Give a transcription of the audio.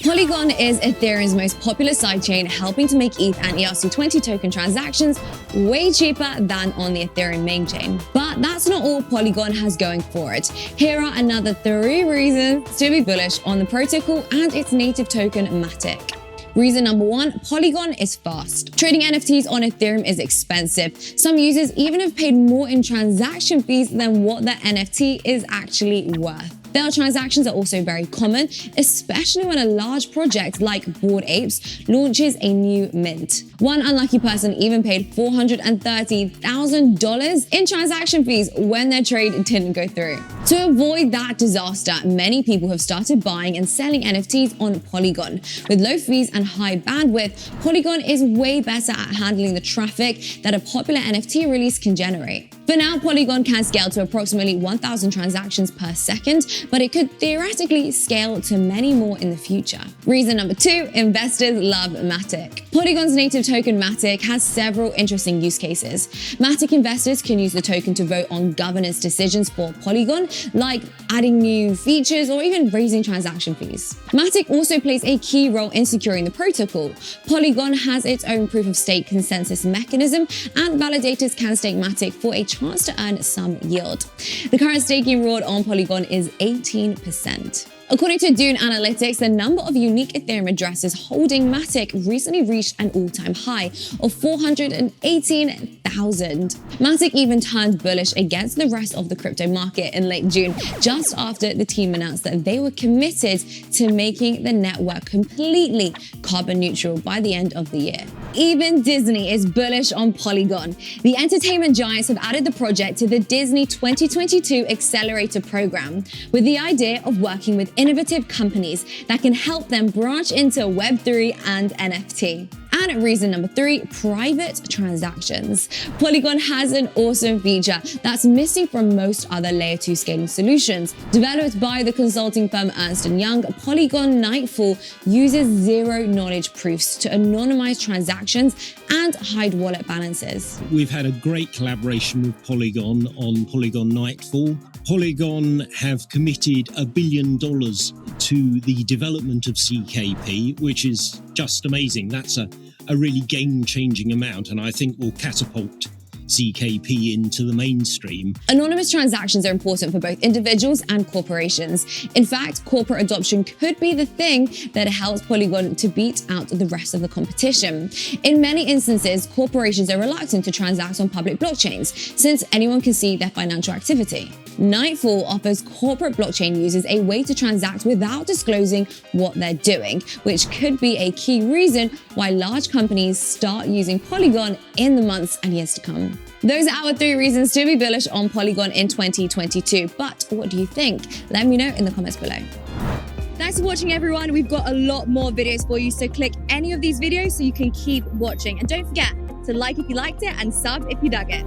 Polygon is Ethereum's most popular sidechain, helping to make ETH and ERC20 token transactions way cheaper than on the Ethereum main chain. But that's not all Polygon has going for it. Here are another 3 reasons to be bullish on the protocol and its native token MATIC. Reason number 1, Polygon is fast. Trading NFTs on Ethereum is expensive. Some users even have paid more in transaction fees than what the NFT is actually worth. Failed transactions are also very common, especially when a large project like Bored Apes launches a new mint. One unlucky person even paid $430,000 in transaction fees when their trade didn't go through. To avoid that disaster, many people have started buying and selling NFTs on Polygon. With low fees and high bandwidth, Polygon is way better at handling the traffic that a popular NFT release can generate. For now, Polygon can scale to approximately 1,000 transactions per second, but it could theoretically scale to many more in the future. Reason number 2, investors love MATIC. Polygon's native token MATIC has several interesting use cases. MATIC investors can use the token to vote on governance decisions for Polygon, like adding new features or even raising transaction fees. MATIC also plays a key role in securing the protocol. Polygon has its own proof-of-stake consensus mechanism, and validators can stake MATIC for a chance to earn some yield. The current staking reward on Polygon is 18%. According to Dune Analytics, the number of unique Ethereum addresses holding MATIC recently reached an all-time high of 418,000. MATIC even turned bullish against the rest of the crypto market in late June, just after the team announced that they were committed to making the network completely carbon neutral by the end of the year. Even Disney is bullish on Polygon. The entertainment giants have added the project to the Disney 2022 Accelerator program, with the idea of working with innovative companies that can help them branch into Web3 and NFT. And reason number 3, private transactions. Polygon has an awesome feature that's missing from most other layer 2 scaling solutions. Developed by the consulting firm Ernst & Young, Polygon Nightfall uses zero-knowledge proofs to anonymize transactions and hide wallet balances. We've had a great collaboration with Polygon on Polygon Nightfall. Polygon have committed $1 billion to the development of CKP, which is just amazing. That's a really game-changing amount, and I think will catapult CKP into the mainstream. Anonymous transactions are important for both individuals and corporations. In fact, corporate adoption could be the thing that helps Polygon to beat out the rest of the competition. In many instances, corporations are reluctant to transact on public blockchains, since anyone can see their financial activity. Nightfall offers corporate blockchain users a way to transact without disclosing what they're doing, which could be a key reason why large companies start using Polygon in the months and years to come. Those are our 3 reasons to be bullish on Polygon in 2022. But what do you think? Let me know in the comments below. Thanks for watching, everyone. We've got a lot more videos for you, so click any of these videos so you can keep watching. And don't forget to like if you liked it and sub if you dug it.